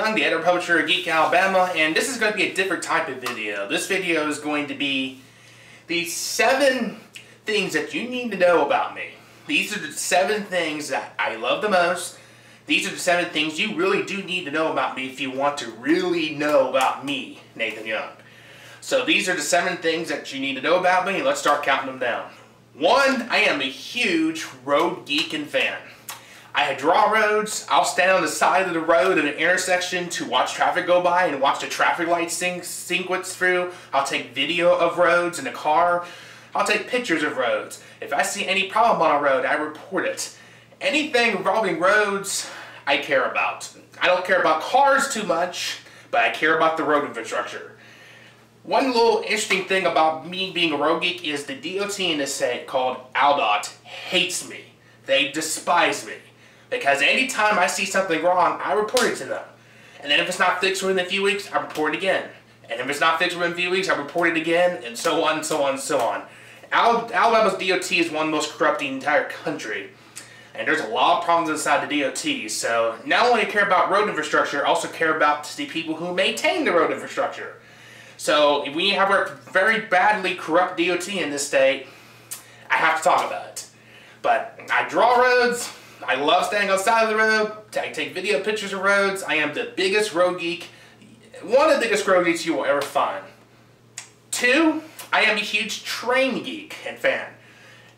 Young, the editor-publisher of Geek Alabama, and this is going to be a different type of video. This video is going to be the 7 things that you need to know about me. These are the 7 things that I love the most. These are the 7 things you really do need to know about me if you want to really know about me, Nathan Young. So these are the 7 things that you need to know about me, and let's start counting them down. 1, I am a huge road geek and fan. I draw roads. I'll stand on the side of the road at an intersection to watch traffic go by and watch the traffic lights sequence through. I'll take video of roads in the car. I'll take pictures of roads. If I see any problem on a road, I report it. Anything involving roads, I care about. I don't care about cars too much, but I care about the road infrastructure. One little interesting thing about me being a road geek is the DOT in this state called ALDOT hates me. They despise me. Because anytime I see something wrong, I report it to them. And then if it's not fixed within a few weeks, I report it again. And if it's not fixed within a few weeks, I report it again, and so on, and so on, and so on. Alabama's DOT is one of the most corrupt in the entire country. And there's a lot of problems inside the DOT. So not only care about road infrastructure, I also care about the people who maintain the road infrastructure. So if we have a very badly corrupt DOT in this state, I have to talk about it. But I draw roads. I love standing on the side of the road. I take video pictures of roads. I am the biggest road geek. One of the biggest road geeks you will ever find. 2, I am a huge train geek and fan.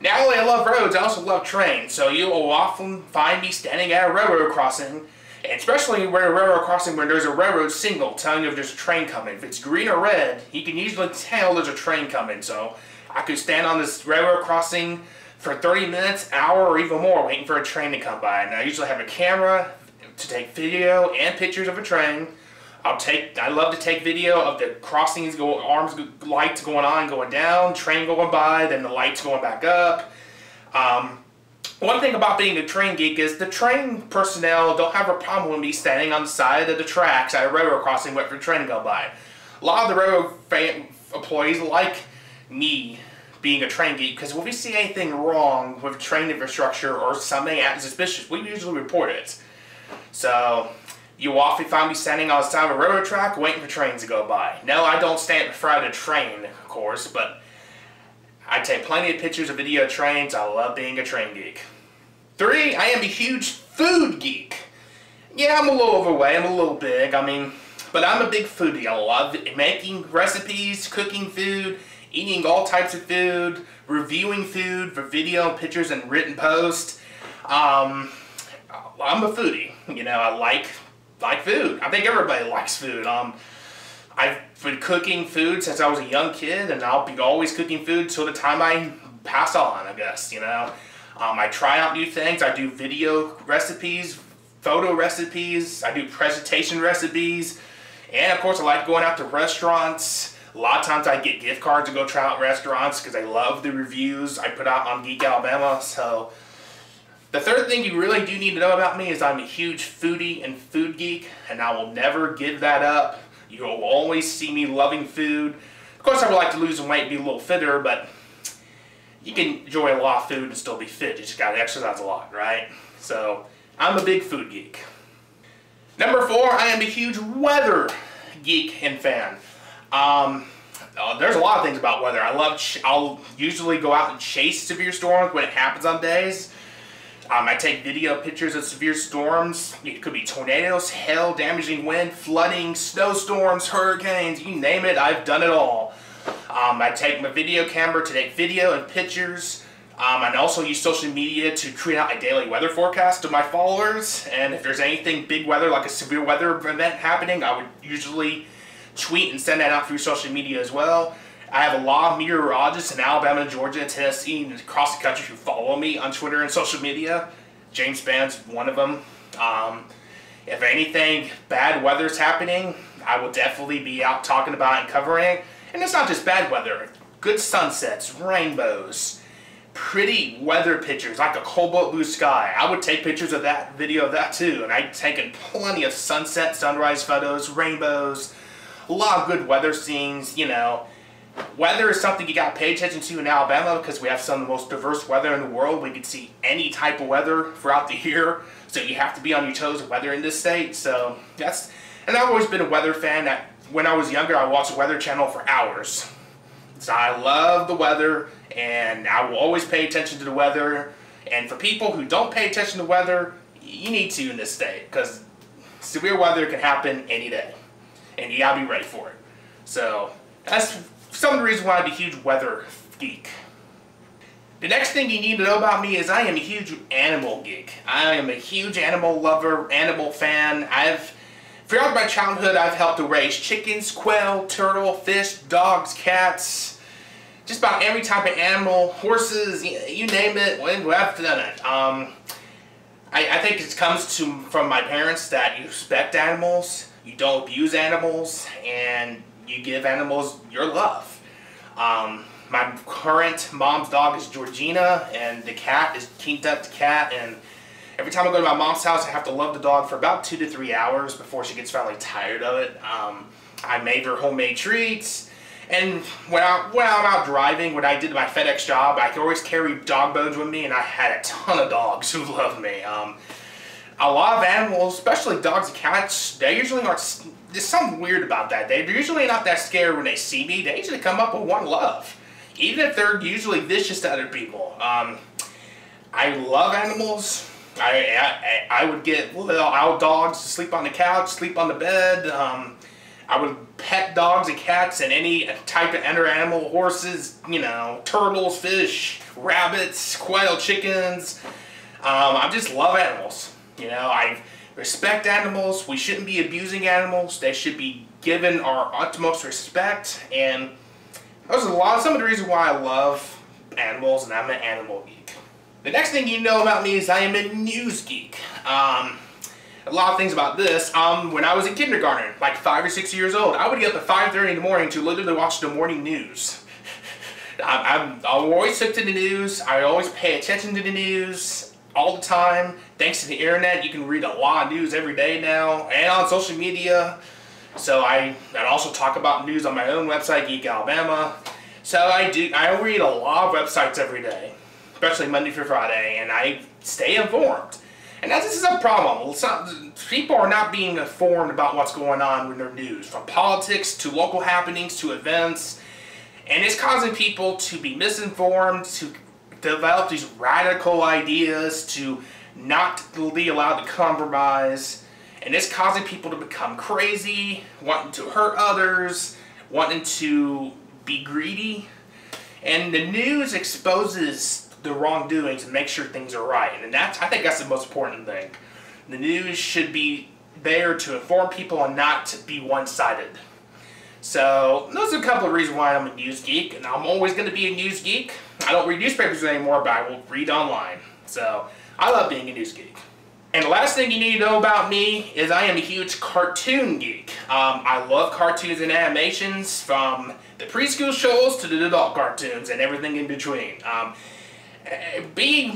Not only I love roads, I also love trains. So you will often find me standing at a railroad crossing, and especially where a railroad crossing where there's a railroad signal telling you if there's a train coming. If it's green or red, you can usually tell there's a train coming. So I could stand on this railroad crossing for 30 minutes, an hour, or even more waiting for a train to come by. And I usually have a camera to take video and pictures of a train. I love to take video of the crossings, lights going on, going down, train going by, then the lights going back up. One thing about being a train geek is the train personnel don't have a problem with me standing on the side of the tracks at a railroad crossing waiting for a train to go by. A lot of the railroad employees like me being a train geek, because if we see anything wrong with train infrastructure or something suspicious, we usually report it. So you will often find me standing on the side of a railroad track waiting for trains to go by. No, I don't stand in front of the train, of course, but I take plenty of pictures of video of trains. I love being a train geek. 3, I am a huge food geek. Yeah, I'm a little overweight, I'm a little big, but I'm a big foodie. I love making recipes, cooking food, eating all types of food, reviewing food for video, pictures, and written post. I'm a foodie. I like food. I think everybody likes food. I've been cooking food since I was a young kid, and I'll be always cooking food till the time I pass on, I guess, I try out new things. I do video recipes, photo recipes, I do presentation recipes, and of course I like going out to restaurants. A lot of times I get gift cards to go try out restaurants because I love the reviews I put out on Geek Alabama. So the 3rd thing you really do need to know about me is I'm a huge foodie and food geek, and I will never give that up. You will always see me loving food. Of course I would like to lose some weight and be a little fitter, but you can enjoy a lot of food and still be fit. You just got to exercise a lot, right? So I'm a big food geek. Number 4, I am a huge weather geek and fan. There's a lot of things about weather. I'll usually go out and chase severe storms when it happens on days. I take video pictures of severe storms. It could be tornadoes, hail, damaging wind, flooding, snowstorms, hurricanes, you name it, I've done it all. I take my video camera to take video and pictures. And also use social media to create out a daily weather forecast to my followers. And if there's anything big weather, like a severe weather event happening, I would usually tweet and send that out through social media as well. I have a lot of meteorologists in Alabama, Georgia, Tennessee, and across the country who follow me on Twitter and social media. James Spann's one of them. If anything bad weather is happening, I will definitely be out talking about it and covering it. And it's not just bad weather. Good sunsets, rainbows, pretty weather pictures like a cobalt blue sky. I would take pictures of that, video of that too. And I've taken plenty of sunset, sunrise photos, rainbows, a lot of good weather scenes. Weather is something you got to pay attention to in Alabama because we have some of the most diverse weather in the world. We can see any type of weather throughout the year, so you have to be on your toes with weather in this state. So that's And I've always been a weather fan. When I was younger, I watched the Weather Channel for hours. So I love the weather, and I will always pay attention to the weather. And for people who don't pay attention to weather, you need to in this state, because severe weather can happen any day, and you gotta be ready for it. So that's some of the reasons why I'm a huge weather geek. The next thing you need to know about me is I am a huge animal geek. I am a huge animal lover, animal fan. Throughout my childhood, I've helped to raise chickens, quail, turtle, fish, dogs, cats, just about every type of animal, horses, you name it, I've done it. I think it comes from my parents that you respect animals, you don't abuse animals, and you give animals your love. My current mom's dog is Georgina, and the cat is King Tut the cat, and every time I go to my mom's house, I have to love the dog for about 2 to 3 hours before she gets finally tired of it. I made her homemade treats, and when I'm out driving, when I did my FedEx job, I could always carry dog bones with me, and I had a ton of dogs who loved me. A lot of animals, especially dogs and cats, they usually aren't. There's something weird about that. They're usually not that scared when they see me. They usually come up with one love, even if they're usually vicious to other people. I love animals. I would get little owl dogs to sleep on the couch, sleep on the bed. I would pet dogs and cats and any type of other animal, horses, turtles, fish, rabbits, quail, chickens. I just love animals. I respect animals. We shouldn't be abusing animals. They should be given our utmost respect. And those are some of the reasons why I love animals, and I'm an animal geek. The next thing you know about me is I am a news geek. A lot of things about this. When I was in kindergarten, like 5 or 6 years old, I would get up at 5:30 in the morning to literally watch the morning news. I'm always hooked to the news. I always pay attention to the news all the time. Thanks to the internet, you can read a lot of news every day now, and on social media. So I also talk about news on my own website, Geek Alabama. So I read a lot of websites every day, especially Monday through Friday, and I stay informed. And this is a problem. People are not being informed about what's going on with their news, from politics to local happenings to events. And it's causing people to be misinformed, to develop these radical ideas, to not be allowed to compromise. And it's causing people to become crazy, wanting to hurt others, wanting to be greedy. And the news exposes the wrongdoings and make sure things are right. And I think that's the most important thing. The news should be there to inform people and not to be one-sided. So those are a couple of reasons why I'm a news geek, and I'm always going to be a news geek. I don't read newspapers anymore, but I will read online. So I love being a news geek. And the last thing you need to know about me is I am a huge cartoon geek. I love cartoons and animations, from the preschool shows to the adult cartoons and everything in between.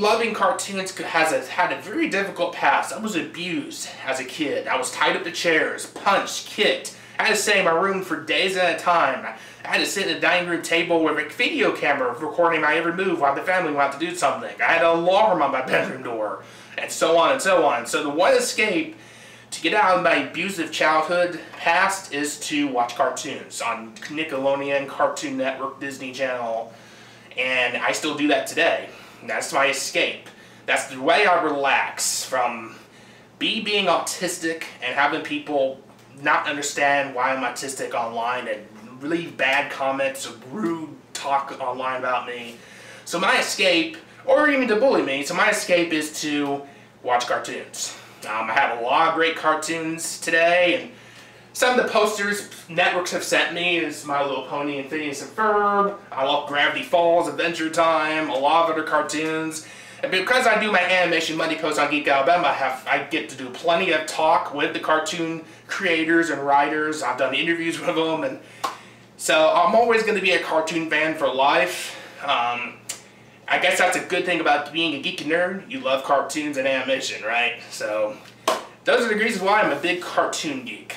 Loving cartoons had a very difficult past. I was abused as a kid. I was tied up to chairs, punched, kicked. I had to stay in my room for days at a time. I had to sit at a dining room table with a video camera recording my every move while the family went out to do something. I had an alarm on my bedroom door, and so on and so on. So the one escape to get out of my abusive childhood past is to watch cartoons on Nickelodeon, Cartoon Network, Disney Channel, and I still do that today. And that's my escape. That's the way I relax from being autistic and having people not understand why I'm autistic online and leave bad comments or rude talk online about me. So my escape, or even to bully me, so my escape is to watch cartoons. I have a lot of great cartoons today, and some of the posters networks have sent me is My Little Pony and Phineas and Ferb. I love Gravity Falls, Adventure Time, a lot of other cartoons. And because I do my animation Monday post on Geek Alabama, I get to do plenty of talk with the cartoon creators and writers. I've done interviews with them, and so I'm always going to be a cartoon fan for life. I guess that's a good thing about being a geek nerd. You love cartoons and animation, right? So those are the reasons why I'm a big cartoon geek.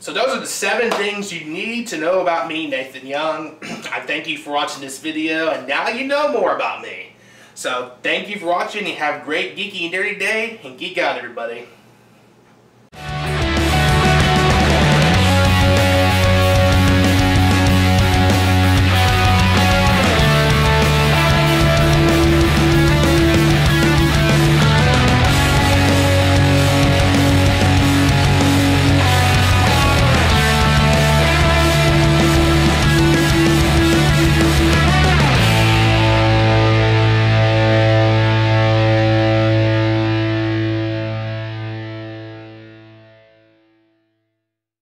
So those are the 7 things you need to know about me, Nathan Young. I thank you for watching this video, and now you know more about me. So thank you for watching, and have a great geeky and dirty day, and geek out, everybody.